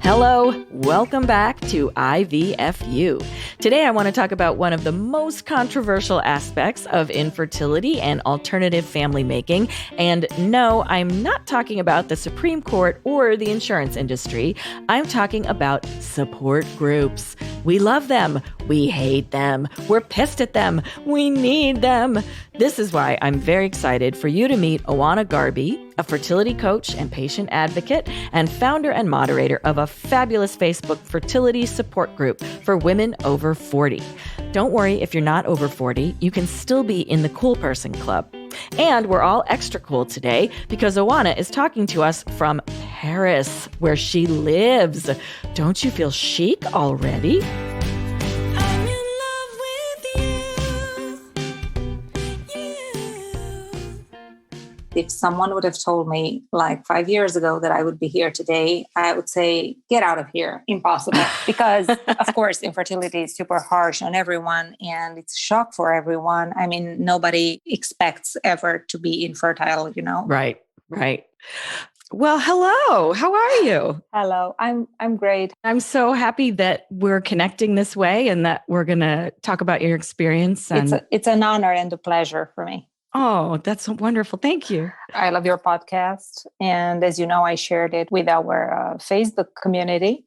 Hello, welcome back to IVFU. Today I want to talk about one of the most controversial aspects of infertility and alternative family making. And no, I'm not talking about the Supreme Court or the insurance industry. I'm talking about support groups. We love them. We hate them. We're pissed at them. We need them. This is why I'm very excited for you to meet Oana Garby, a fertility coach and patient advocate, and founder and moderator of a fabulous Facebook fertility support group for women over 40. Don't worry if you're not over 40, you can still be in the cool person club. And we're all extra cool today because Oana is talking to us from Paris, where she lives. Don't you feel chic already? If someone would have told me like 5 years ago that I would be here today, I would say, get out of here. Impossible. Because of course, infertility is super harsh on everyone and it's a shock for everyone. I mean, nobody expects ever to be infertile, you know? Right. Well, hello. How are you? Hello. I'm great. I'm so happy that we're connecting this way and that we're going to talk about your experience. And it's an honor and a pleasure for me. Oh, that's wonderful. Thank you. I love your podcast. And as you know, I shared it with our Facebook community.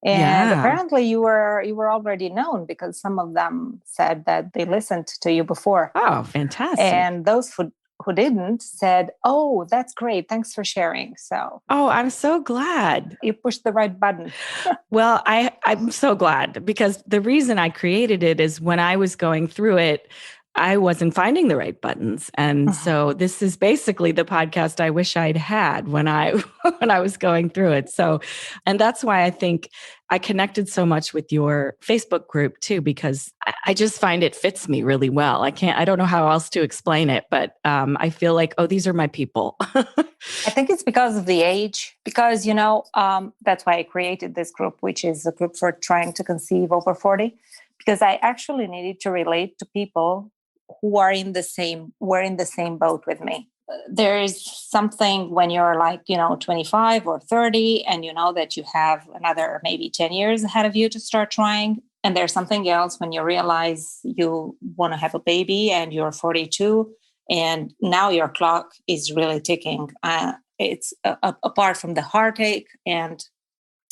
And apparently you were already known because some of them said that they listened to you before. Oh, fantastic. And those who didn't said, oh, that's great. Thanks for sharing. So, oh, I'm so glad. You pushed the right button. Well, I'm so glad because the reason I created it is when I was going through it, I wasn't finding the right buttons. And so this is basically the podcast I wish I'd had when I was going through it. So, and that's why I think I connected so much with your Facebook group too, because I just find it fits me really well. I don't know how else to explain it, but I feel like, oh, these are my people. I think it's because of the age, because, you know, that's why I created this group, which is a group for trying to conceive over 40, because I actually needed to relate to people who are were in the same boat with me. There is something when you're like, 25 or 30 and you know that you have another maybe 10 years ahead of you to start trying. And there's something else when you realize you want to have a baby and you're 42 and now your clock is really ticking. It's apart from the heartache and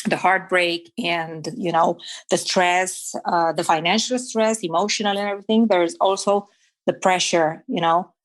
the heartbreak and, the stress, the financial stress, emotional and everything. There's also the pressure,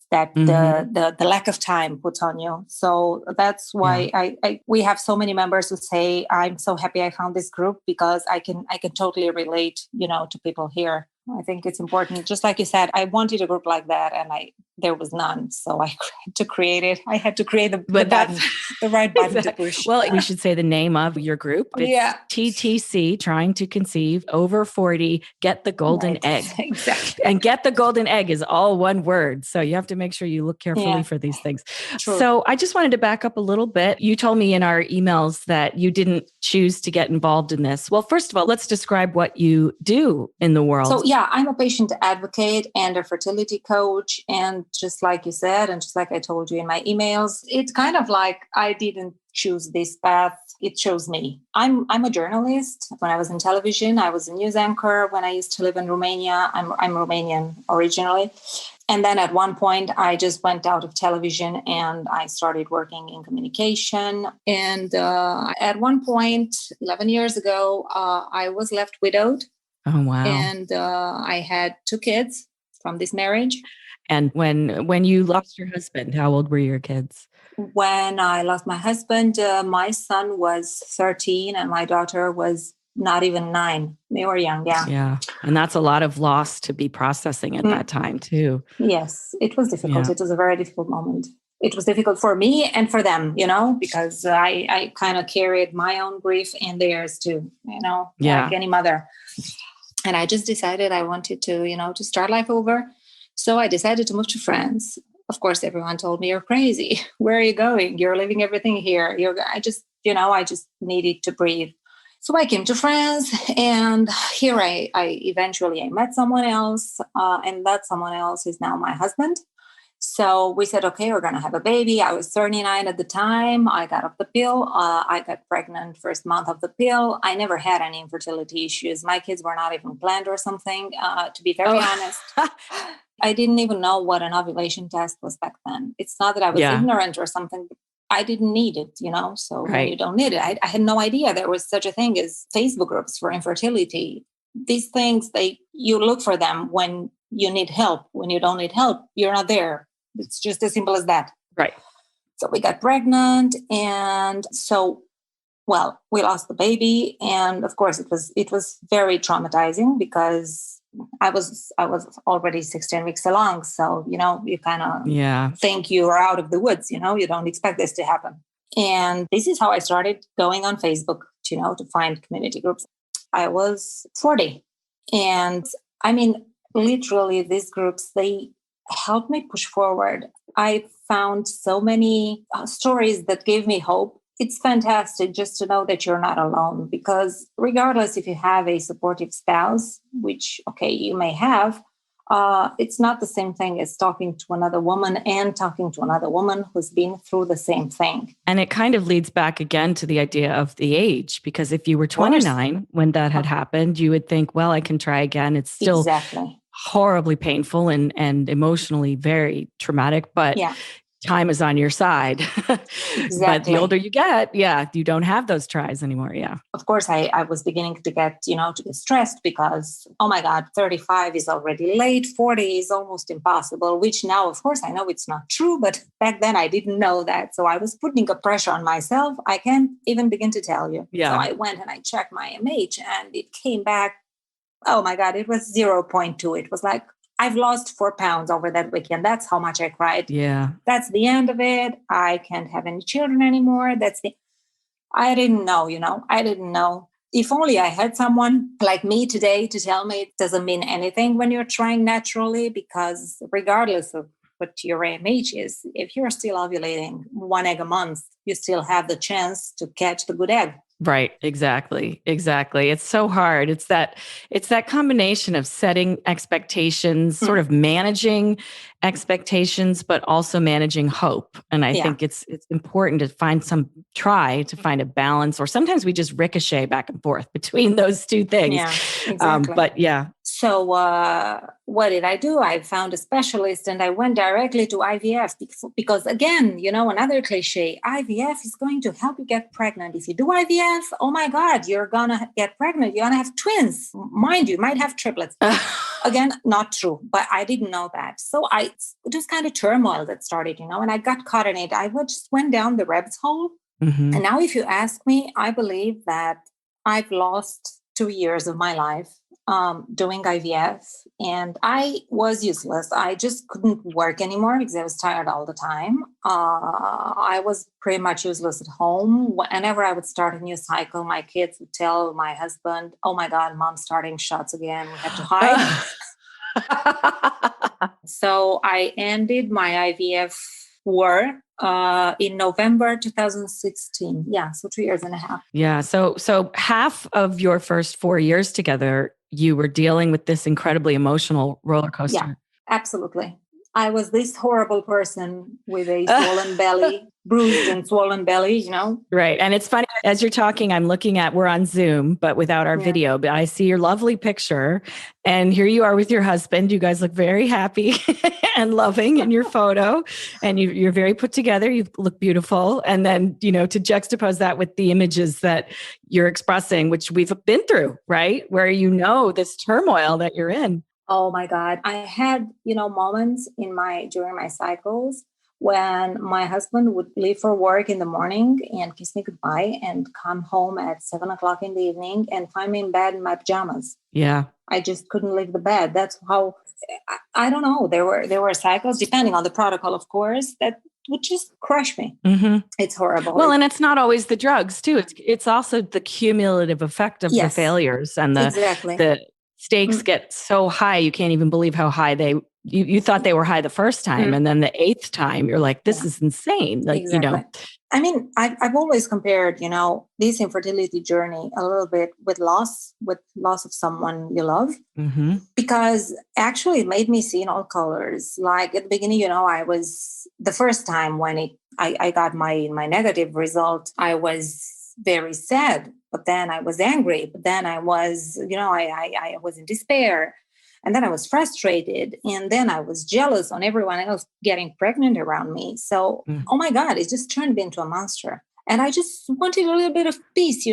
that the lack of time puts on you. So that's why we have so many members who say, I'm so happy I found this group because I can totally relate, to people here. I think it's important. Just like you said, I wanted a group like that and there was none. So I had to create it. I had to create the right button to push. Well, we should say the name of your group. It's TTC, Trying to Conceive Over 40, Get the Golden Egg. Exactly. And get the golden egg is all one word. So you have to make sure you look carefully for these things. True. So I just wanted to back up a little bit. You told me in our emails that you didn't choose to get involved in this. Well, first of all, let's describe what you do in the world. So I'm a patient advocate and a fertility coach. And just like you said, and just like I told you in my emails, it's kind of like I didn't choose this path. It chose me. I'm a journalist. When I was in television, I was a news anchor. When I used to live in Romania, I'm Romanian originally. And then at one point, I just went out of television and I started working in communication. And at one point, 11 years ago, I was left widowed. Oh, wow. And I had 2 kids from this marriage. And when you lost your husband, how old were your kids? When I lost my husband, my son was 13 and my daughter was not even 9. They were young, Yeah. And that's a lot of loss to be processing at that time too. Yes, it was difficult. Yeah. It was a very difficult moment. It was difficult for me and for them, because I kind of carried my own grief and theirs too, like any mother. And I just decided I wanted to, to start life over. So I decided to move to France. Of course, everyone told me, you're crazy. Where are you going? You're leaving everything here. I just needed to breathe. So I came to France and here I eventually met someone else. And that someone else is now my husband. So we said, okay, we're going to have a baby. I was 39 at the time. I got off the pill. I got pregnant first month of the pill. I never had any infertility issues. My kids were not even planned or something, to be very honest. I didn't even know what an ovulation test was back then. It's not that I was ignorant or something. I didn't need it, so when you don't need it, I had no idea there was such a thing as Facebook groups for infertility. These things, you look for them when you need help. When you don't need help, you're not there. It's just as simple as that. Right. So we got pregnant, and we lost the baby. And of course it was very traumatizing because I was already 16 weeks along. So, you kind of think you are out of the woods, you don't expect this to happen. And this is how I started going on Facebook, to find community groups. I was 40. And I mean, literally these groups, they helped me push forward. I found so many stories that gave me hope. It's fantastic just to know that you're not alone, because regardless if you have a supportive spouse, which, okay, you may have, it's not the same thing as talking to another woman and talking to another woman who's been through the same thing. And it kind of leads back again to the idea of the age, because if you were 29 when that had happened, you would think, well, I can try again. It's still horribly painful and emotionally very traumatic, but time is on your side. But the older you get, you don't have those tries anymore. Yeah. Of course, I was beginning to get, to get stressed because, oh my God, 35 is already late. 40 is almost impossible, which now, of course, I know it's not true, but back then I didn't know that. So I was putting a pressure on myself. I can't even begin to tell you. Yeah. So I went and I checked my MH and it came back. Oh my God, it was 0.2. It was like, I've lost 4 pounds over that weekend. That's how much I cried. Yeah. That's the end of it. I can't have any children anymore. I didn't know, I didn't know. If only I had someone like me today to tell me it doesn't mean anything when you're trying naturally, because regardless of what your AMH is, if you're still ovulating 1 egg a month, you still have the chance to catch the good egg. Right. Exactly. It's so hard. It's that combination of setting expectations, sort of managing expectations, but also managing hope. And I think it's important to try to find a balance, or sometimes we just ricochet back and forth between those two things. Yeah, exactly. So what did I do? I found a specialist and I went directly to IVF because again, another cliche, IVF is going to help you get pregnant. If you do IVF, oh my God, you're going to get pregnant. You're going to have twins. Mind you might have triplets. Again, not true, but I didn't know that. So it was kind of turmoil that started, and I got caught in it. I just went down the rabbit's hole. Mm-hmm. And now if you ask me, I believe that I've lost 2 years of my life doing IVF, and I was useless. I just couldn't work anymore because I was tired all the time. I was pretty much useless at home. Whenever I would start a new cycle, my kids would tell my husband, oh my God, mom's starting shots again. We have to hide. So I ended my IVF war in November 2016. Yeah, so 2 years and a half. Yeah, so half of your first 4 years together, you were dealing with this incredibly emotional roller coaster. Yeah, absolutely. I was this horrible person with a swollen belly, bruised and swollen belly, Right. And it's funny, as you're talking, we're on Zoom, but without our video, but I see your lovely picture and here you are with your husband. You guys look very happy and loving in your photo, and you're very put together. You look beautiful. And then, to juxtapose that with the images that you're expressing, which we've been through, right? Where this turmoil that you're in. Oh my God. I had, moments during my cycles when my husband would leave for work in the morning and kiss me goodbye and come home at 7:00 in the evening and find me in bed in my pajamas. Yeah. I just couldn't leave the bed. That's how, I don't know. There were cycles, depending on the protocol, of course, that would just crush me. Mm-hmm. It's horrible. Well, and it's not always the drugs too. It's also the cumulative effect of the failures and the stakes get so high, you can't even believe how high you thought they were high the first time. And then the eighth time, you're like, this is insane. Like, exactly. I mean, I've always compared, this infertility journey a little bit with loss of someone you love, because actually it made me see in all colors. Like at the beginning, I was the first time when I got my negative result, I was very sad, but then I was angry, but then I was, I was in despair. And then I was frustrated. And then I was jealous on everyone else getting pregnant around me. So, oh my God, it just turned me into a monster. And I just wanted a little bit of peace,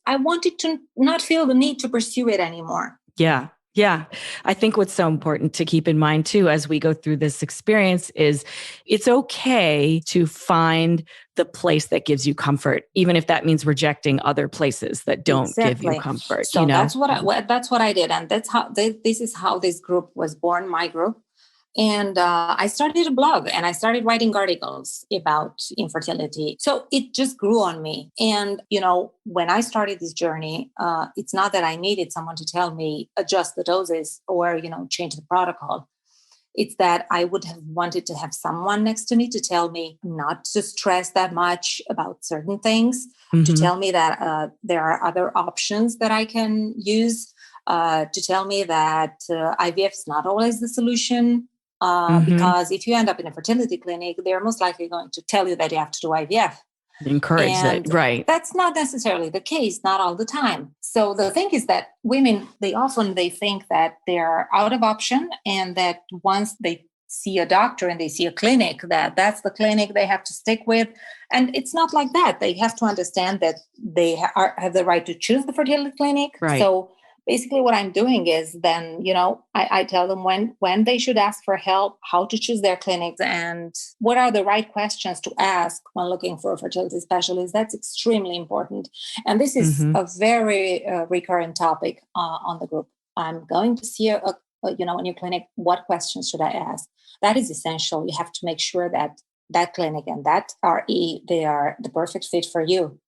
I wanted to not feel the need to pursue it anymore. Yeah. Yeah. I think what's so important to keep in mind too, as we go through this experience, is it's okay to find the place that gives you comfort, even if that means rejecting other places that don't give you comfort. So that's what I did. And that's how this is how this group was born, my group. And I started a blog and I started writing articles about infertility. So it just grew on me. And, when I started this journey, it's not that I needed someone to tell me adjust the doses or, change the protocol. It's that I would have wanted to have someone next to me to tell me not to stress that much about certain things, to tell me that there are other options that I can use, to tell me that IVF is not always the solution. Because if you end up in a fertility clinic, they're most likely going to tell you that you have to do IVF. Encourage it, right? That's not necessarily the case, not all the time. So the thing is that women, they think that they're out of option, and that once they see a doctor and they see a clinic, that's the clinic they have to stick with. And it's not like that. They have to understand that they have the right to choose the fertility clinic. Right. So basically what I'm doing is then, I tell them when they should ask for help, how to choose their clinics, and what are the right questions to ask when looking for a fertility specialist. That's extremely important. And this is a very recurrent topic on the group. I'm going to see a new clinic. What questions should I ask? That is essential. You have to make sure that clinic and that RE, they are the perfect fit for you,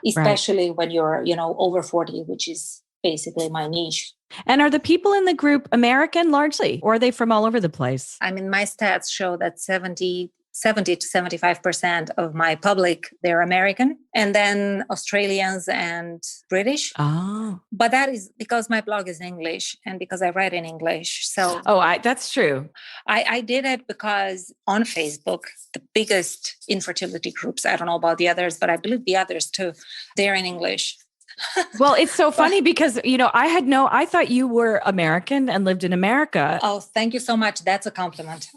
especially when you're, over 40, which is basically my niche. And are the people in the group American largely, or are they from all over the place? I mean, my stats show that 70 to 75% of my public, they're American, and then Australians and British. Oh. But that is because my blog is in English and because I write in English. So that's true. I did it because on Facebook, the biggest infertility groups, I don't know about the others, but I believe the others too, they're in English. Well, it's so funny because, I thought you were American and lived in America. Oh, thank you so much. That's a compliment.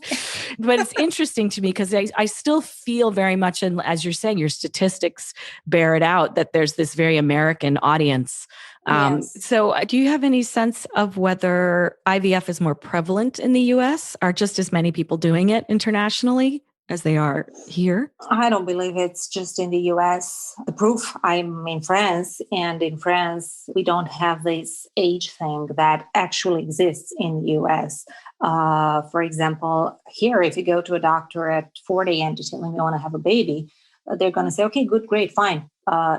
But it's interesting to me because I still feel very much, and as you're saying, your statistics bear it out, that there's this very American audience. Yes. So do you have any sense of whether IVF is more prevalent in the US? Are just as many people doing it internationally as they are here? I don't believe it's just in the US. The proof, I'm in France, and in France, we don't have this age thing that actually exists in the US. For example, here, if you go to a doctor at 40 and you tell them you want to have a baby, they're going to say, okay, good, great, fine.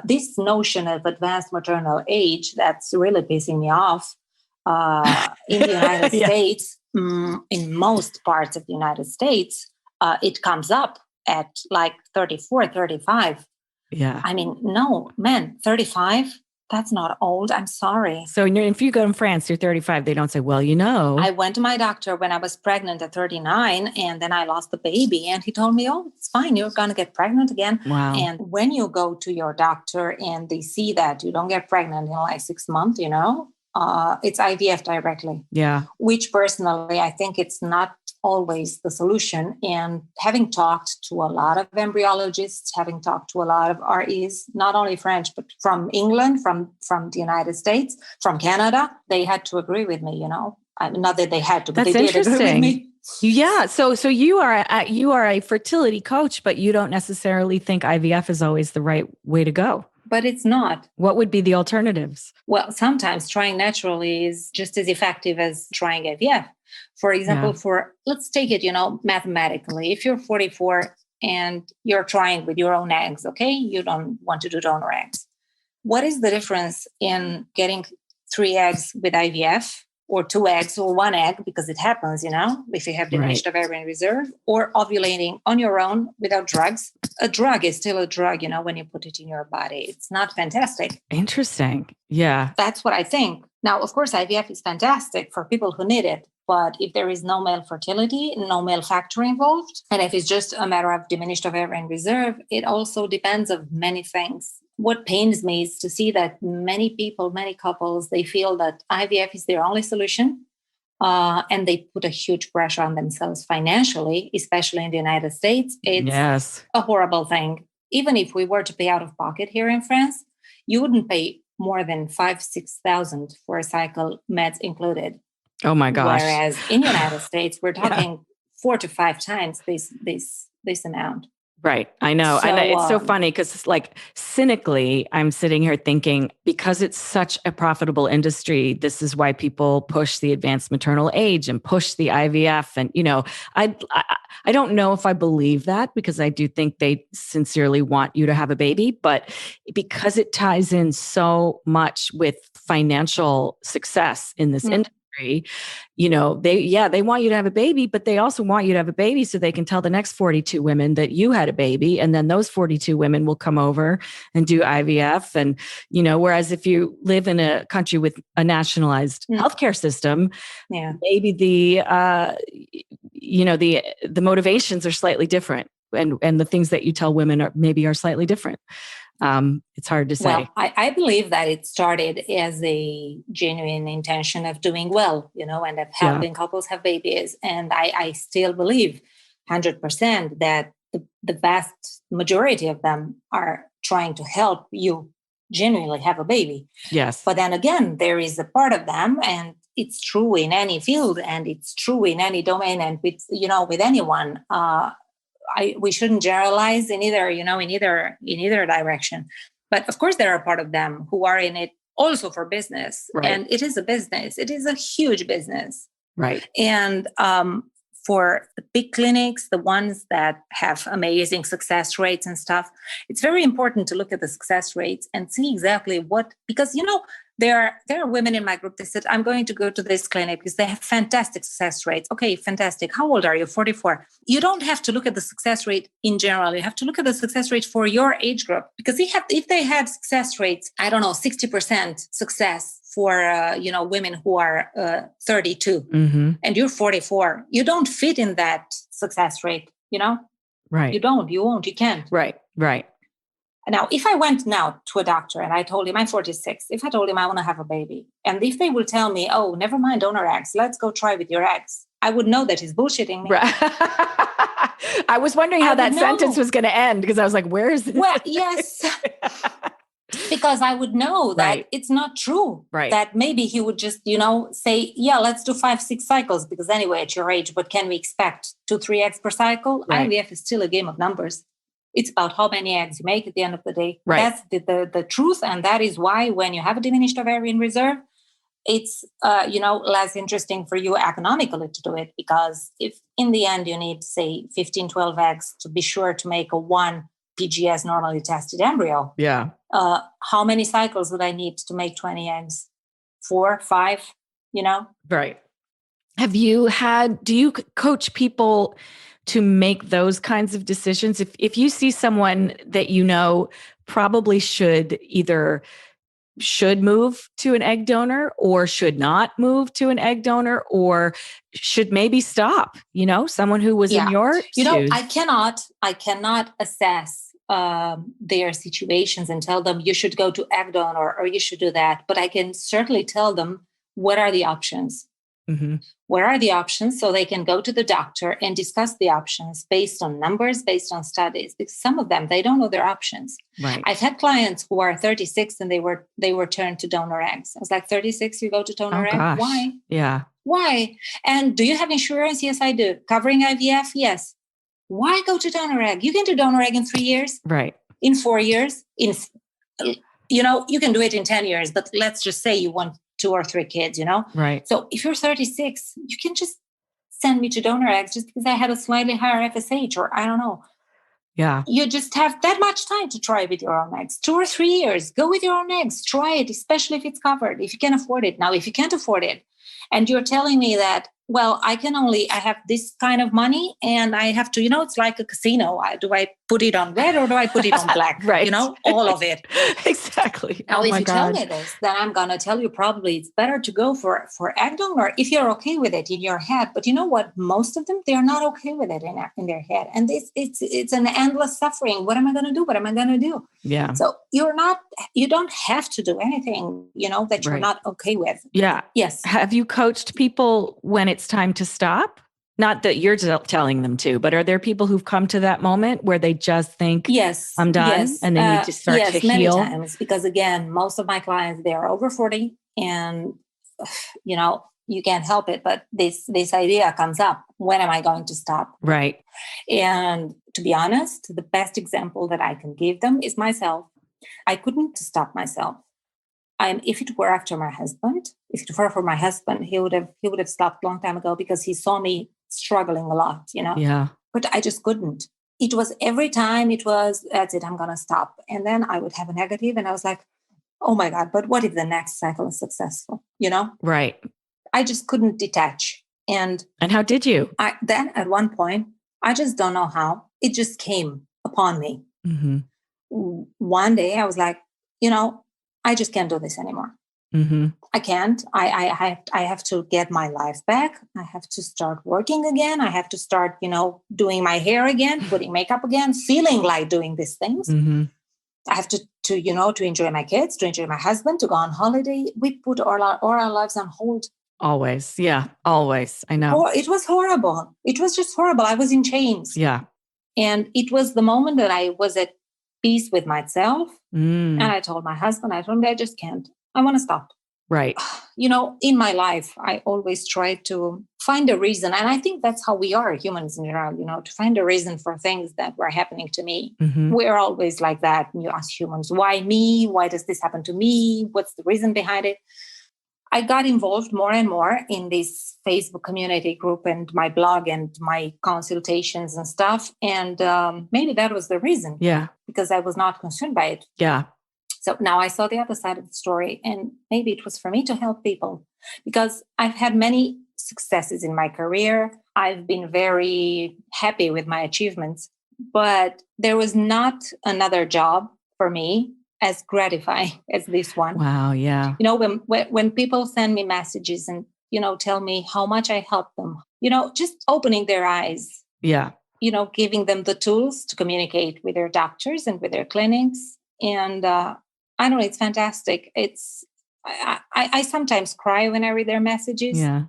This notion of advanced maternal age, that's really pissing me off. In the United States, in most parts of the United States, it comes up at like 34, 35. Yeah. I mean, no, man, 35, that's not old. I'm sorry. So if you go in France, you're 35. They don't say, well, I went to my doctor when I was pregnant at 39, and then I lost the baby. And he told me, oh, it's fine. You're going to get pregnant again. Wow. And when you go to your doctor and they see that you don't get pregnant in like 6 months, it's IVF directly. Yeah. Which personally, I think it's not always the solution. And having talked to a lot of embryologists, having talked to a lot of REs, not only French, but from England, from the United States, from Canada, they had to agree with me, not that they had to, but That's they did agree with me. Yeah. So you are a fertility coach, but you don't necessarily think IVF is always the right way to go. But it's not. What would be the alternatives? Well, sometimes trying naturally is just as effective as trying IVF. For example, let's take it, mathematically, if you're 44 and you're trying with your own eggs, okay, you don't want to do donor eggs. What is the difference in getting 3 eggs with IVF, or 2 eggs or 1 egg, because it happens, if you have diminished ovarian reserve, or ovulating on your own without drugs. A drug is still a drug, when you put it in your body. It's not fantastic. Interesting. Yeah. That's what I think. Now, of course, IVF is fantastic for people who need it. But if there is no male fertility, no male factor involved, and if it's just a matter of diminished ovarian reserve, it also depends on many things. What pains me is to see that many people, many couples, they feel that IVF is their only solution, and they put a huge pressure on themselves financially, especially in the United States. It's a horrible thing. Even if we were to pay out of pocket here in France, you wouldn't pay more than 5,000-6,000 for a cycle, meds included. Oh my gosh. Whereas in the United States, we're talking 4 to 5 times this amount. Right. I know. So, and it's so funny because cynically, I'm sitting here thinking, because it's such a profitable industry, this is why people push the advanced maternal age and push the IVF. And, I don't know if I believe that, because I do think they sincerely want you to have a baby, but because it ties in so much with financial success in this industry, they want you to have a baby, but they also want you to have a baby so they can tell the next 42 women that you had a baby. And then those 42 women will come over and do IVF. And, whereas if you live in a country with a nationalized healthcare system, maybe the motivations are slightly different. And the things that you tell women are slightly different. It's hard to say. Well, I believe that it started as a genuine intention of doing well, and of helping couples have babies. And I still believe 100% that the vast majority of them are trying to help you genuinely have a baby. Yes. But then again, there is a part of them, and it's true in any field, and it's true in any domain, and with anyone. We shouldn't generalize in either direction. But of course, there are part of them who are in it also for business. Right. And it is a business. It is a huge business. Right. And for the big clinics, the ones that have amazing success rates and stuff, it's very important to look at the success rates and see exactly because there are women in my group that said, I'm going to go to this clinic because they have fantastic success rates. Okay, fantastic. How old are you? 44. You don't have to look at the success rate in general. You have to look at the success rate for your age group, because if they had success rates, 60% success for women who are 32 and you're 44, you don't fit in that success rate. Right. You don't. You won't. You can't. Right. Now, if I went now to a doctor and I told him I'm 46, if I told him I want to have a baby, and if they will tell me, oh, never mind donor eggs, let's go try with your eggs, I would know that he's bullshitting me. Right. I was wondering how that sentence was going to end, because I was like, where is this? Well, yes. Because I would know that it's not true. Right. That maybe he would just, say, yeah, let's do 5-6 cycles, because anyway, at your age, what can we expect? 2-3 eggs per cycle? Right. IVF is still a game of numbers. It's about how many eggs you make at the end of the day. Right. That's the truth. And that is why when you have a diminished ovarian reserve, it's, less interesting for you economically to do it. Because if in the end you need, say, 15-12 eggs to be sure to make a 1 PGS normally tested embryo. Yeah. How many cycles would I need to make 20 eggs? 4, 5, Right. Do you coach people to make those kinds of decisions? If you see someone that probably should move to an egg donor, or should not move to an egg donor, or should maybe stop, someone who was in your shoes. I cannot assess their situations and tell them you should go to egg donor or you should do that, but I can certainly tell them what are the options. Mm-hmm. What are the options, so they can go to the doctor and discuss the options based on numbers, based on studies, because some of them, they don't know their options. Right. I've had clients who are 36 and they were turned to donor eggs. I was like, 36, you go to donor egg? Gosh. Why? Yeah. Why? And do you have insurance? Yes, I do. Covering IVF? Yes. Why go to donor egg? You can do donor egg in 3 years. Right. In 4 years. You can do it in 10 years, but let's just say you want 2 or 3 kids, Right. So if you're 36, you can just send me to donor eggs just because I had a slightly higher FSH, or I don't know. Yeah. You just have that much time to try with your own eggs. 2 or 3 years, go with your own eggs. Try it, especially if it's covered, if you can afford it. Now, if you can't afford it and you're telling me that, well, I have this kind of money and I have to, it's like a casino. Do I put it on red or do I put it on black? Right. All of it. Exactly. Now, oh if my you God. tell me this, then I'm going to tell you probably it's better to go for egg donor if you're okay with it in your head. But you know what? Most of them, they're not okay with it in their head. And it's an endless suffering. What am I going to do? What am I going to do? Yeah. So you don't have to do anything, that you're not okay with. Yeah. Yes. Have you coached people when it's time to stop? Not that you're telling them to, but are there people who've come to that moment where they just think, yes, I'm done, yes, and they need to start to many heal? times, because again, most of my clients, they are over 40 and, you can't help it. But this idea comes up. When am I going to stop? Right. And to be honest, the best example that I can give them is myself. I couldn't stop myself. If it were after my husband, if it were for my husband, he would have stopped a long time ago because he saw me struggling a lot, Yeah. But I just couldn't. It was every time that's it, I'm going to stop. And then I would have a negative and I was like, oh my God, but what if the next cycle is successful? Right. I just couldn't detach. And how did you? Then at one point, I just don't know how, it just came upon me. Mm-hmm. One day I was like, I just can't do this anymore. Mm-hmm. I can't. I have to get my life back. I have to start working again. I have to start, doing my hair again, putting makeup again, feeling like doing these things. Mm-hmm. I have to enjoy my kids, to enjoy my husband, to go on holiday. We put all our lives on hold. Always. Yeah. Always. I know. It was horrible. It was just horrible. I was in chains. Yeah. And it was the moment that I was at peace with myself. Mm. And I told my husband, I just can't. I want to stop. Right. In my life, I always try to find a reason. And I think that's how we are humans in general, to find a reason for things that were happening to me. Mm-hmm. We're always like that. You ask humans, why me? Why does this happen to me? What's the reason behind it? I got involved more and more in this Facebook community group and my blog and my consultations and stuff. And maybe that was the reason. Yeah. Because I was not concerned by it. Yeah. So now I saw the other side of the story, and maybe it was for me to help people, because I've had many successes in my career. I've been very happy with my achievements, but there was not another job for me as gratifying as this one. Wow. Yeah. When people send me messages and, tell me how much I help them, just opening their eyes. Yeah. Giving them the tools to communicate with their doctors and with their clinics. And I don't know, it's fantastic. I sometimes cry when I read their messages. Yeah.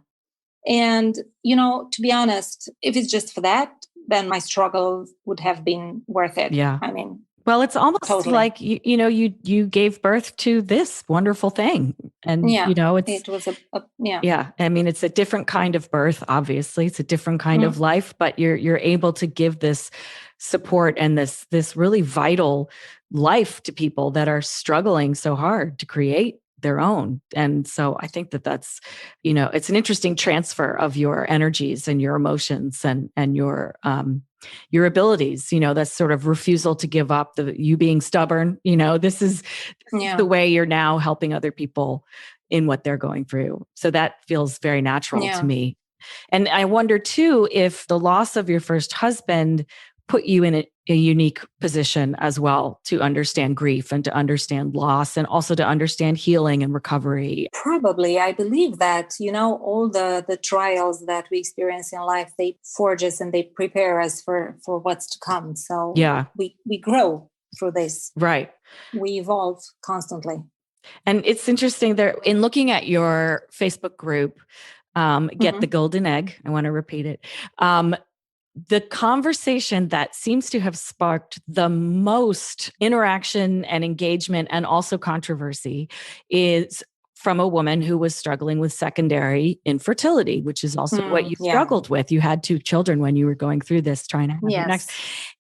And, to be honest, if it's just for that, then my struggle would have been worth it. Yeah. I mean, well, it's almost totally. like, you gave birth to this wonderful thing. And, it was yeah. I mean, it's a different kind of birth, obviously. It's a different kind of life, but you're able to give this support and this really vital life to people that are struggling so hard to create their own. And so I think that's, it's an interesting transfer of your energies and your emotions and your abilities, that sort of refusal to give up, you being stubborn, this is the way you're now helping other people in what they're going through. So that feels very natural to me. And I wonder too, if the loss of your first husband put you in a unique position as well to understand grief and to understand loss and also to understand healing and recovery. Probably. I believe that, all the trials that we experience in life, they forge us and they prepare us for what's to come. So yeah, we grow through this. Right. We evolve constantly. And it's interesting there in looking at your Facebook group, Get the Golden Egg. I want to repeat it. The conversation that seems to have sparked the most interaction and engagement and also controversy is from a woman who was struggling with secondary infertility, which is also what you struggled with. You had 2 children when you were going through this, trying to have your next.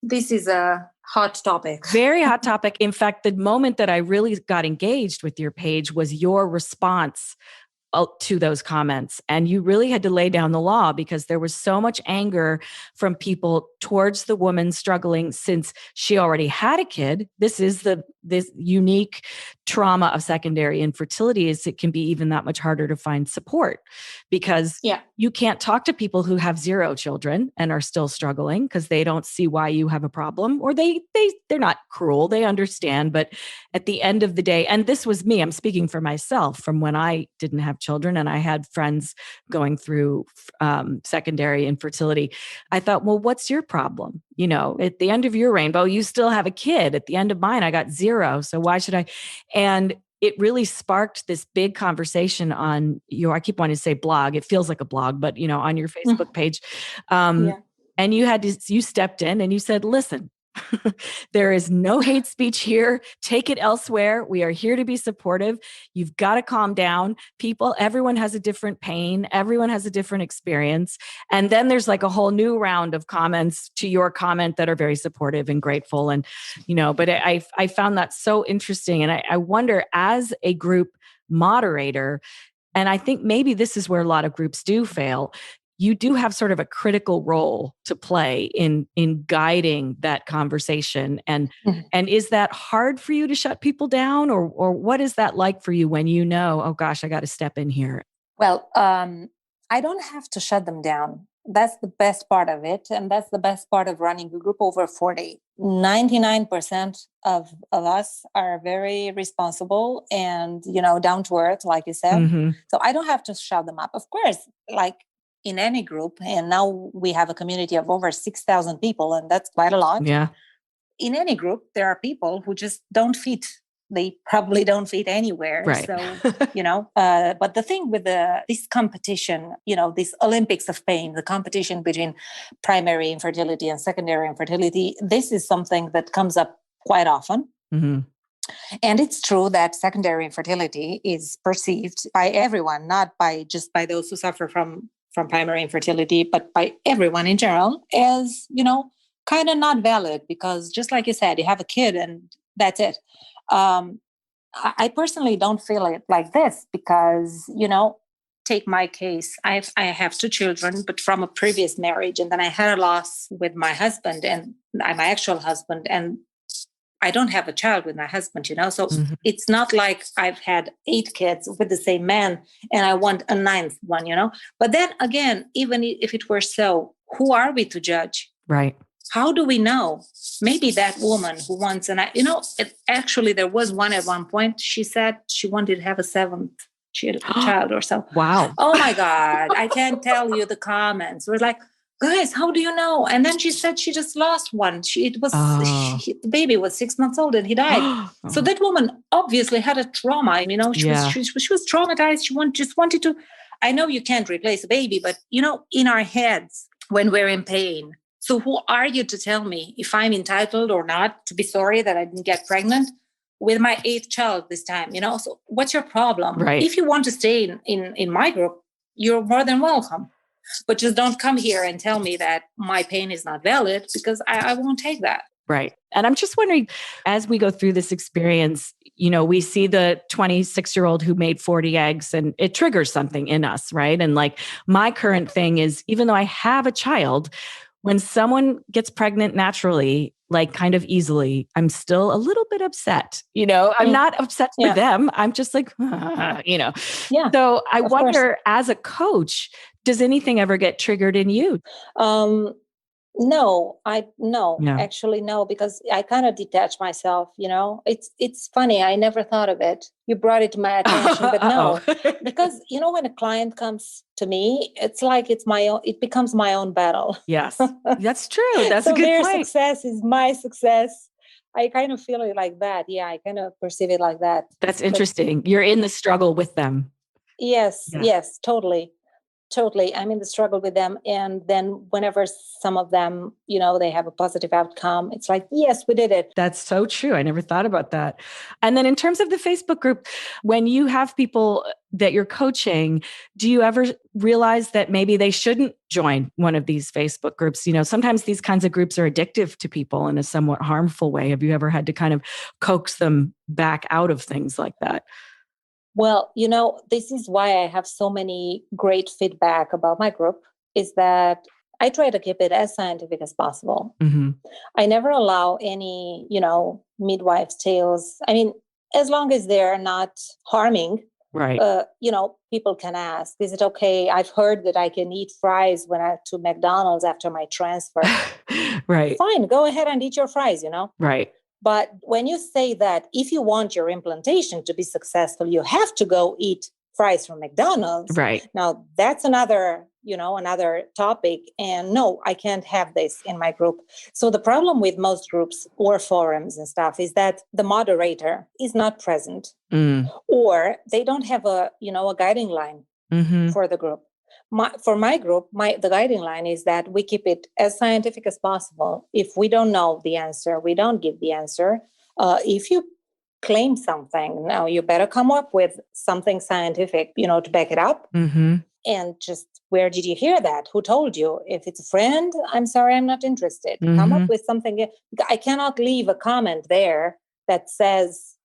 This is a hot topic. Very hot topic. In fact, the moment that I really got engaged with your page was your response to those comments. And you really had to lay down the law because there was so much anger from people towards the woman struggling since she already had a kid. This unique trauma of secondary infertility is it can be even that much harder to find support because you can't talk to people who have 0 children and are still struggling because they don't see why you have a problem, or they're not cruel. They understand. But at the end of the day, and this was me, I'm speaking for myself from when I didn't have children and I had friends going through secondary infertility. I thought, well, what's your problem? At the end of your rainbow, you still have a kid. At the end of mine, I got 0. So why should I? And it really sparked this big conversation on I keep wanting to say blog. It feels like a blog, but on your Facebook page. And you stepped in and you said, listen, there is no hate speech here. Take it elsewhere. We are here to be supportive. You've got to calm down. Everyone has a different pain. Everyone has a different experience. And then there's like a whole new round of comments to your comment that are very supportive and grateful. And, but I found that so interesting. And I wonder, as a group moderator, and I think maybe this is where a lot of groups do fail, you do have sort of a critical role to play in guiding that conversation. And is that hard for you to shut people down, or what is that like for you when oh gosh, I got to step in here? Well, I don't have to shut them down. That's the best part of it. And that's the best part of running a group over 40. 99% of us are very responsible and, down to earth, like you said. Mm-hmm. So I don't have to shut them up. Of course, like in any group, and now we have a community of over 6,000 people, and that's quite a lot. Yeah. In any group, there are people who just don't fit. They probably don't fit anywhere. Right. So, but the thing with this competition, this Olympics of pain, the competition between primary infertility and secondary infertility, this is something that comes up quite often. Mm-hmm. And it's true that secondary infertility is perceived by everyone, not just by those who suffer from primary infertility, but by everyone in general, as, kind of not valid, because just like you said, you have a kid and that's it. I personally don't feel it like this because, take my case. I have 2 children, but from a previous marriage. And then I had a loss with my husband and my actual husband. And I don't have a child with my husband, so It's not like I've had 8 kids with the same man and I want a 9th one, But then again, even if it were so, who are we to judge? Right. How do we know? Maybe that woman who wants, actually there was one at one point, she said she wanted to have a 7th child or so. Wow. Oh my God. I can't tell you the comments. We're like, guys, how do you know? And then she said she just lost one. The baby was 6 months old and he died. So that woman obviously had a trauma. She was traumatized. She just wanted to. I know you can't replace a baby, but in our heads when we're in pain. So who are you to tell me if I'm entitled or not to be sorry that I didn't get pregnant with my 8th child this time? So what's your problem? Right. If you want to stay in my group, you're more than welcome. But just don't come here and tell me that my pain is not valid, because I won't take that. Right. And I'm just wondering, as we go through this experience, we see the 26-year-old who made 40 eggs and it triggers something in us, right? And like my current thing is, even though I have a child, when someone gets pregnant naturally, like kind of easily, I'm still a little bit upset. I'm not upset for them. I'm just like, Yeah. So I wonder, as a coach, does anything ever get triggered in you? No, actually, no, because I kind of detach myself, it's funny. I never thought of it. You brought it to my attention, but no, because, when a client comes to me, it's like it becomes my own battle. Yes, that's true. That's so a good their point. Success is my success. I kind of feel it like that. Yeah, I kind of perceive it like that. That's interesting. You're in the struggle with them. Yes, totally. Totally. I'm in the struggle with them. And then whenever some of them, they have a positive outcome, it's like, yes, we did it. That's so true. I never thought about that. And then in terms of the Facebook group, when you have people that you're coaching, do you ever realize that maybe they shouldn't join one of these Facebook groups? Sometimes these kinds of groups are addictive to people in a somewhat harmful way. Have you ever had to kind of coax them back out of things like that? Well, this is why I have so many great feedback about my group, is that I try to keep it as scientific as possible. Mm-hmm. I never allow any, midwives' tales. I mean, as long as they're not harming, right. People can ask, is it okay? I've heard that I can eat fries when I to McDonald's after my transfer. Right. Fine, go ahead and eat your fries, Right. But when you say that if you want your implantation to be successful, you have to go eat fries from McDonald's. Right. Now that's another topic. And no, I can't have this in my group. So the problem with most groups or forums and stuff is that the moderator is not present, or they don't have a guiding line for the group. For my group, the guiding line is that we keep it as scientific as possible. If we don't know the answer, we don't give the answer. If you claim something, now you better come up with something scientific, to back it up. Mm-hmm. And just, where did you hear that? Who told you? If it's a friend, I'm sorry, I'm not interested. Mm-hmm. Come up with something. I cannot leave a comment there that says,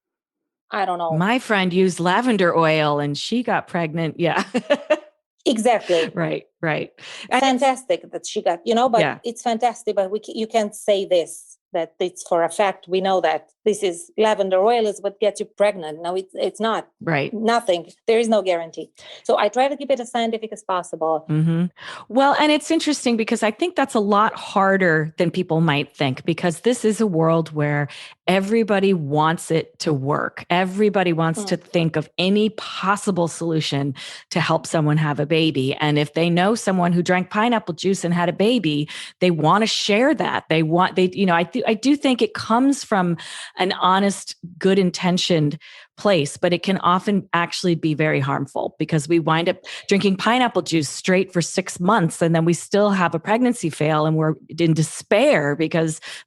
I don't know, my friend used lavender oil and she got pregnant. Yeah. Exactly. Right. And fantastic that she got, but yeah. It's fantastic, but you can't say this, that it's for a fact. We know that this is lavender oil is what gets you pregnant. No, it's not. Right. Nothing. There is no guarantee. So I try to keep it as scientific as possible. Mm-hmm. Well, and it's interesting because I think that's a lot harder than people might think, because this is a world where everybody wants it to work. Everybody wants to think of any possible solution to help someone have a baby. And if they know someone who drank pineapple juice and had a baby, they want to share that. I do think it comes from an honest, good intentioned place, but it can often actually be very harmful, because we wind up drinking pineapple juice straight for 6 months and then we still have a pregnancy fail and we're in despair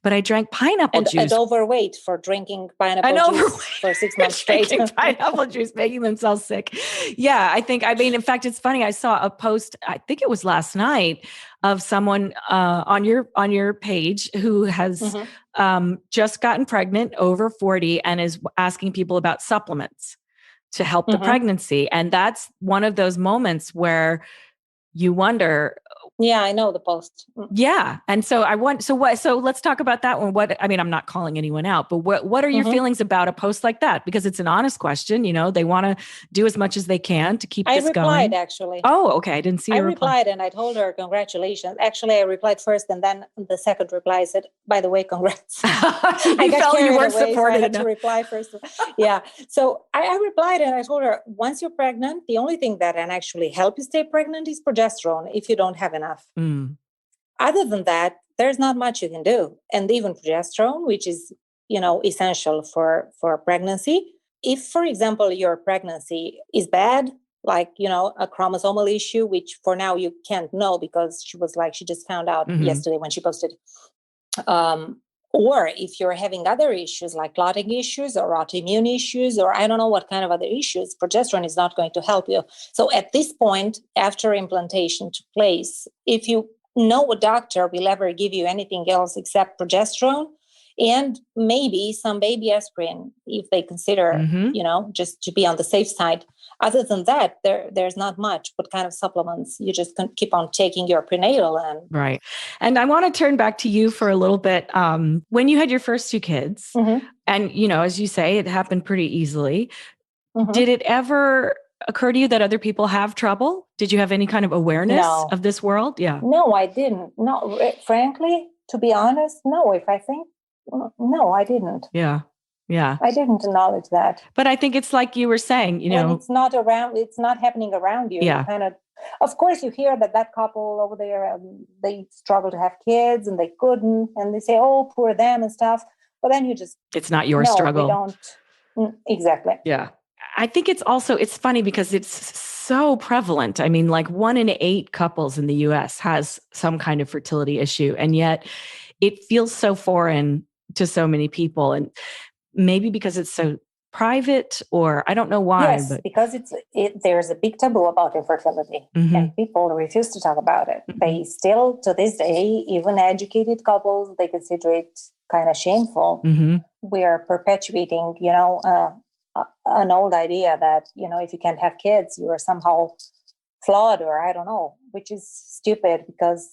but I drank pineapple juice. And overweight for drinking pineapple juice for 6 months straight. Pineapple juice, making themselves sick. Yeah, in fact, it's funny. I saw a post, I think it was last night, of someone on your page who has just gotten pregnant, over 40, and is asking people about supplements to help the pregnancy. And that's one of those moments where you wonder. Yeah, I know the post. Yeah. And so so let's talk about that one. I'm not calling anyone out, but what are your feelings about a post like that? Because it's an honest question. They want to do as much as they can to keep this going. I replied, actually. Oh, okay. I didn't see your reply. I replied and I told her, congratulations. Actually, I replied first, and then the second reply said, by the way, congrats. I felt you weren't supported so I had enough. to reply first. Yeah. So I replied and I told her, once you're pregnant, the only thing that can actually help you stay pregnant is progesterone, if you don't have enough. Other than that, there's not much you can do. And even progesterone, which is, essential for pregnancy. If, for example, your pregnancy is bad, like, a chromosomal issue, which for now you can't know because she just found out yesterday when she posted. Or if you're having other issues like clotting issues or autoimmune issues, or I don't know what kind of other issues, progesterone is not going to help you. So at this point, after implantation took place, if you know a doctor will ever give you anything else except progesterone and maybe some baby aspirin, if they consider, just to be on the safe side. Other than that, there's not much. What kind of supplements? You just can keep on taking your prenatal and right. And I want to turn back to you for a little bit. When you had your first two kids, and as you say, it happened pretty easily. Did it ever occur to you that other people have trouble? Did you have any kind of awareness of this world? Yeah. No, I didn't. No, frankly, to be honest, no. No, I didn't. Yeah. I didn't acknowledge that. But I think it's like you were saying, when it's not happening around you. Yeah. You of course, you hear that couple over there, they struggle to have kids and they couldn't, and they say, oh, poor them and stuff. But then it's not your struggle. We don't. Exactly. Yeah. I think it's funny because it's so prevalent. I mean, like 1 in 8 couples in the US has some kind of fertility issue. And yet it feels so foreign to so many people. And maybe because it's so private, or I don't know why. Yes, because there's a big taboo about infertility and people refuse to talk about it. They still, to this day, even educated couples, they consider it kind of shameful. We are perpetuating, an old idea that, if you can't have kids, you are somehow flawed, or I don't know, which is stupid, because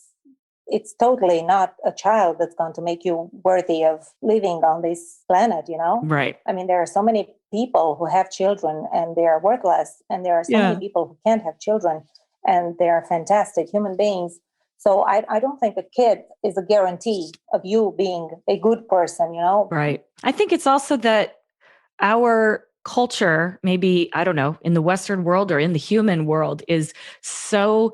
it's totally not a child that's going to make you worthy of living on this planet, Right. I mean, there are so many people who have children and they are worthless, and there are so many people who can't have children and they are fantastic human beings. So I don't think a kid is a guarantee of you being a good person, Right. I think it's also that our culture, maybe, I don't know, in the Western world or in the human world, is so,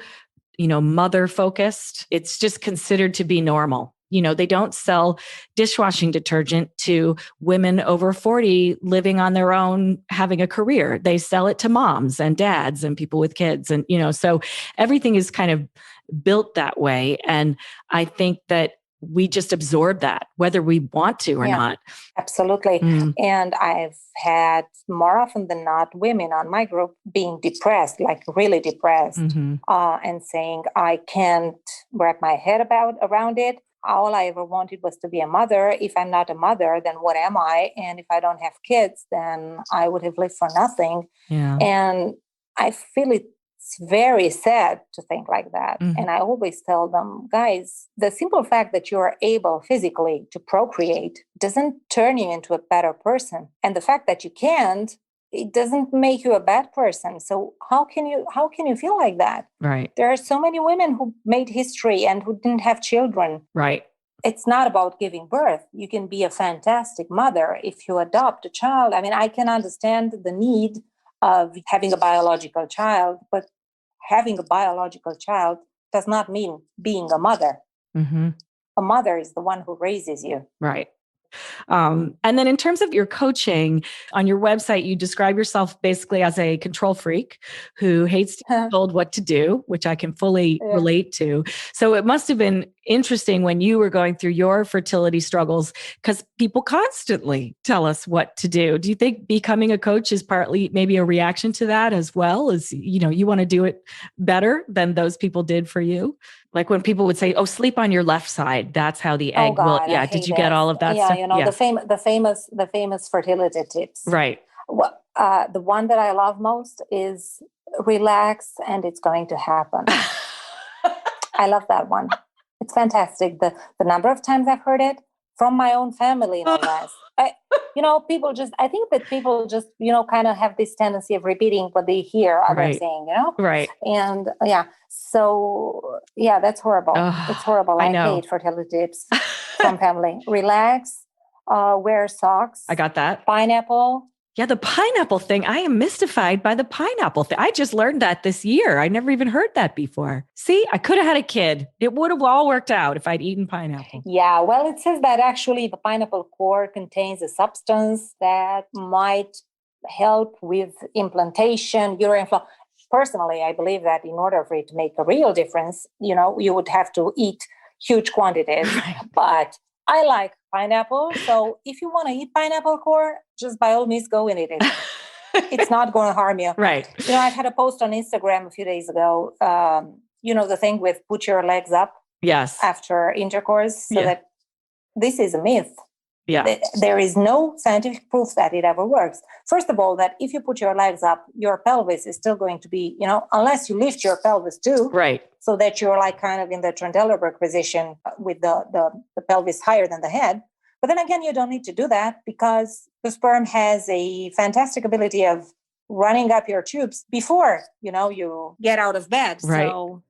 mother focused. It's just considered to be normal. They don't sell dishwashing detergent to women over 40 living on their own, having a career. They sell it to moms and dads and people with kids. And, so everything is kind of built that way. And I think that we just absorb that, whether we want to or not. Absolutely. And I've had, more often than not, women on my group being depressed, like really depressed, and saying, I can't wrap my head around it. All I ever wanted was to be a mother. If I'm not a mother, then what am I? And if I don't have kids, then I would have lived for nothing. Yeah. And I feel it's very sad to think like that. And I always tell them, guys, the simple fact that you are able physically to procreate doesn't turn you into a better person. And the fact that you can't, it doesn't make you a bad person. So how can you feel like that? Right. There are so many women who made history and who didn't have children. Right. It's not about giving birth. You can be a fantastic mother if you adopt a child. I mean, I can understand the need of having a biological child, but having a biological child does not mean being a mother. A mother is the one who raises you. Right. And then in terms of your coaching, on your website, you describe yourself basically as a control freak who hates to be told what to do, which I can fully relate to. So it must have been interesting when you were going through your fertility struggles, because people constantly tell us what to do. Do you think becoming a coach is partly maybe a reaction to that as well? As you want to do it better than those people did for you? Like when people would say, "Oh, sleep on your left side. That's how the egg will." Yeah. Did you get all of that stuff? The famous fertility tips. Right. The one that I love most is relax and it's going to happen. I love that one. It's fantastic. The number of times I've heard it from my own family, no less. I think that people just, kind of have this tendency of repeating what they hear others saying, Right. And so that's horrible. It's horrible. I hate fertility tips from family. Relax, wear socks. I got that. Pineapple. Yeah, the pineapple thing. I am mystified by the pineapple thing. I just learned that this year. I never even heard that before. See, I could have had a kid. It would have all worked out if I'd eaten pineapple. Yeah, well, it says that actually the pineapple core contains a substance that might help with implantation, uterine flow. Personally, I believe that in order for it to make a real difference, you would have to eat huge quantities. Right. But I like pineapple. So if you want to eat pineapple core, just by all means go and eat it. It's not going to harm you. Right. I had a post on Instagram a few days ago, the thing with put your legs up. Yes. After intercourse. So that this is a myth. Yeah. There is no scientific proof that it ever works. First of all, that if you put your legs up, your pelvis is still going to be, unless you lift your pelvis too. Right. So that you're like kind of in the Trendelenburg position with the pelvis higher than the head. But then again, you don't need to do that because the sperm has a fantastic ability of running up your tubes before, you get out of bed. Right. So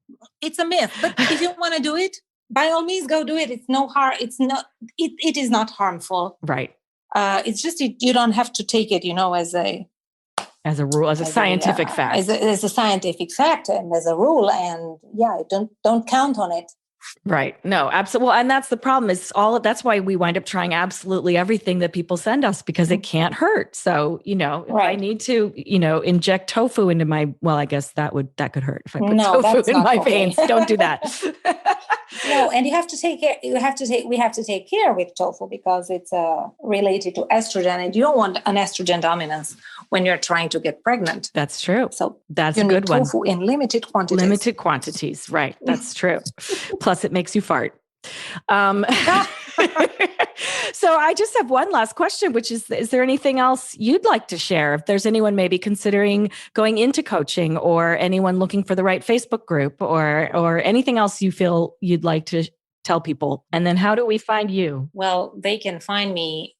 it's a myth. But if you want to do it, by all means, go do it. It's no harm. It's not. It is not harmful. Right. It's just you don't have to take it, as a rule, as a scientific fact, as a scientific fact, and as a rule. And don't count on it. Right. No, absolutely. Well, and that's the problem is that's why we wind up trying absolutely everything that people send us because it can't hurt. So, if I need to, inject tofu into I guess that could hurt if I put tofu in my veins. Don't do that. No, and you have to take care. We have to take care with tofu because it's related to estrogen, and you don't want an estrogen dominance when you're trying to get pregnant. That's true. So that's a good one. Tofu in limited quantities. Limited quantities, right? That's true. Plus, it makes you fart. So I just have one last question, which is there anything else you'd like to share? If there's anyone maybe considering going into coaching, or anyone looking for the right Facebook group, or anything else you feel you'd like to tell people. And then how do we find you? Well, they can find me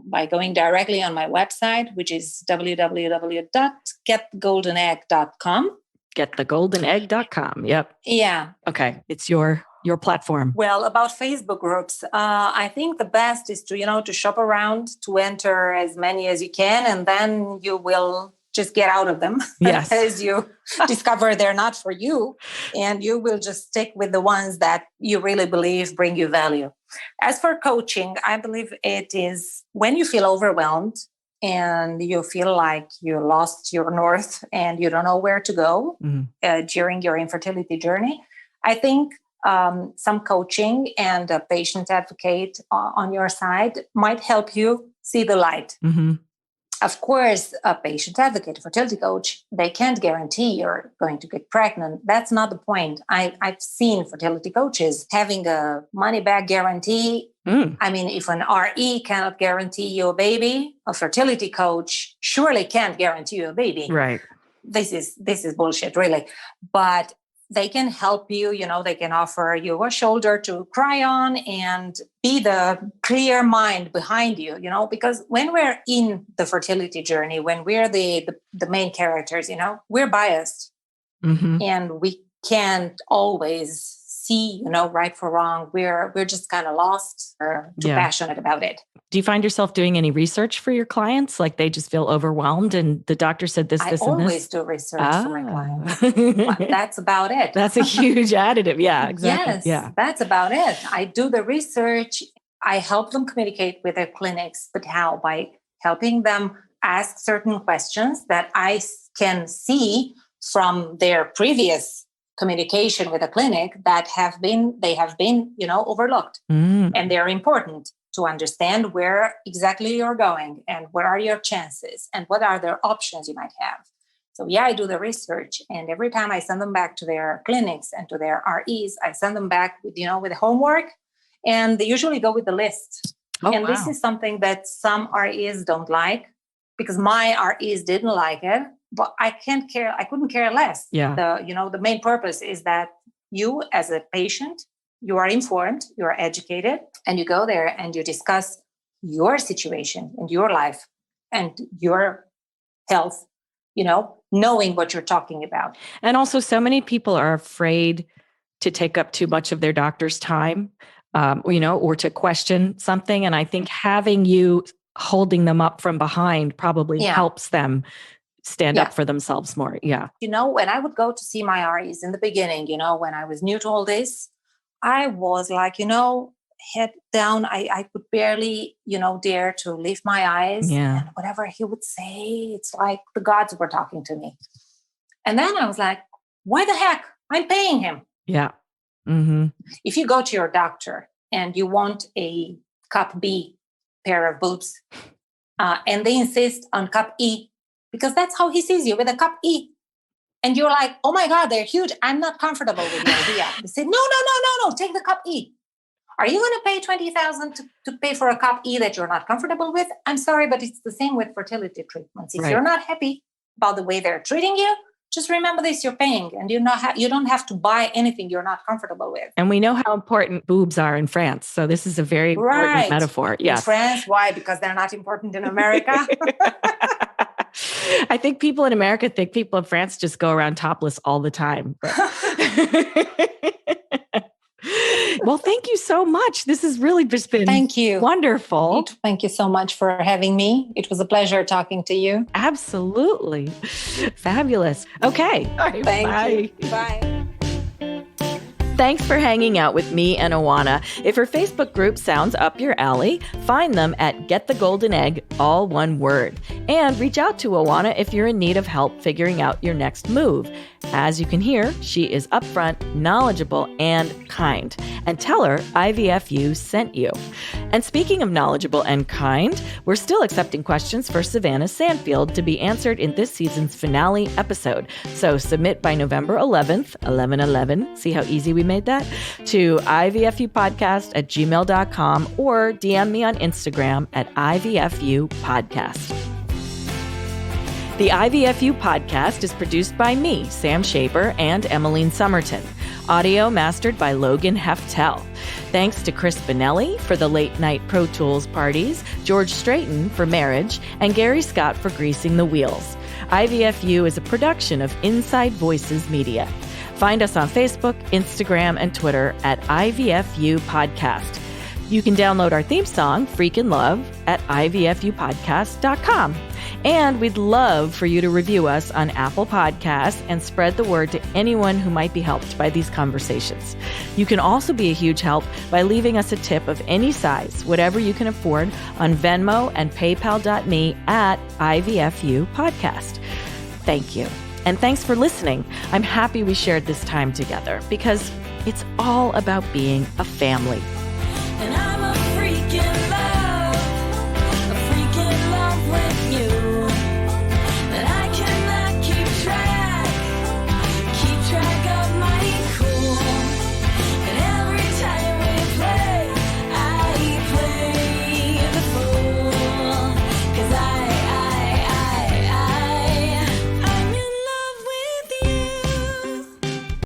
by going directly on my website, which is www.getthegoldenegg.com. Getthegoldenegg.com. Yep. Yeah. Okay. It's your platform. Well, about Facebook groups, I think the best is to shop around, to enter as many as you can, and then you will just get out of them. Yes. As you discover they're not for you, and you will just stick with the ones that you really believe bring you value. As for coaching, I believe it is when you feel overwhelmed and you feel like you lost your north and you don't know where to go during your infertility journey. I think some coaching and a patient advocate on your side might help you see the light. Mm-hmm. Of course, a patient advocate, a fertility coach, they can't guarantee you're going to get pregnant. That's not the point. I've seen fertility coaches having a money-back guarantee. I mean, if an RE cannot guarantee you a baby, a fertility coach surely can't guarantee you a baby. Right. This is bullshit, really. But they can help you, they can offer you a shoulder to cry on and be the clear mind behind you, because when we're in the fertility journey, when we're the main characters, we're biased and we can't always see, right from wrong. We're just kind of lost or too passionate about it. Do you find yourself doing any research for your clients? Like they just feel overwhelmed and the doctor said this, and this. I always do research for my clients. But that's about it. That's a huge additive. Yeah, exactly. Yes, yeah. That's about it. I do the research. I help them communicate with their clinics, but how? By helping them ask certain questions that I can see from their previous communication with a clinic that they have been overlooked, and they're important to understand where exactly you're going and what are your chances and what are their options you might have. So I do the research, and every time I send them back to their clinics and to their REs, I send them back with homework, and they usually go with the list. This is something that some REs don't like, because my REs didn't like it. But I couldn't care less. Yeah. The main purpose is that you as a patient, you are informed, you are educated, and you go there and you discuss your situation and your life and your health, knowing what you're talking about. And also so many people are afraid to take up too much of their doctor's time, or to question something. And I think having you holding them up from behind probably helps them stand up for themselves more. Yeah. When I would go to see my REs in the beginning, when I was new to all this, I was like, head down. I could barely, dare to lift my eyes. Yeah. And whatever he would say, it's like the gods were talking to me. And then I was like, why the heck? I'm paying him. Yeah. Mm-hmm. If you go to your doctor and you want a cup B pair of boobs, and they insist on cup E, because that's how he sees you, with a cup E. And you're like, oh my God, they're huge. I'm not comfortable with the idea. They say, no, take the cup E. Are you going to pay $20,000 to pay for a cup E that you're not comfortable with? I'm sorry, but it's the same with fertility treatments. If you're not happy about the way they're treating you, just remember this, you're paying, and you don't have to buy anything you're not comfortable with. And we know how important boobs are in France. So this is a very important metaphor. Yes. In France, why? Because they're not important in America. I think people in America think people in France just go around topless all the time. Well, thank you so much. This has really just been wonderful. Thank you so much for having me. It was a pleasure talking to you. Absolutely. Fabulous. Okay. Thank you. Bye. Thanks for hanging out with me and Oana. If her Facebook group sounds up your alley, find them at Get the Golden Egg, all one word. And reach out to Oana if you're in need of help figuring out your next move. As you can hear, she is upfront, knowledgeable, and kind. And tell her IVFU sent you. And speaking of knowledgeable and kind, we're still accepting questions for Savannah Sandfield to be answered in this season's finale episode. So submit by November 11th, 11/11. See how easy we made that, to ivfupodcast@gmail.com or DM me on Instagram at ivfupodcast. The IVFU podcast is produced by me, Sam Shaper, and Emmeline Somerton. Audio mastered by Logan Heftel. Thanks to Chris Benelli for the late night Pro Tools parties, George Straighton for marriage, and Gary Scott for greasing the wheels. IVFU is a production of Inside Voices Media. Find us on Facebook, Instagram, and Twitter at IVFU Podcast. You can download our theme song, Freakin' Love, at ivfupodcast.com. And we'd love for you to review us on Apple Podcasts and spread the word to anyone who might be helped by these conversations. You can also be a huge help by leaving us a tip of any size, whatever you can afford, on Venmo and paypal.me at IVFU Podcast. Thank you. And thanks for listening. I'm happy we shared this time together because it's all about being a family. And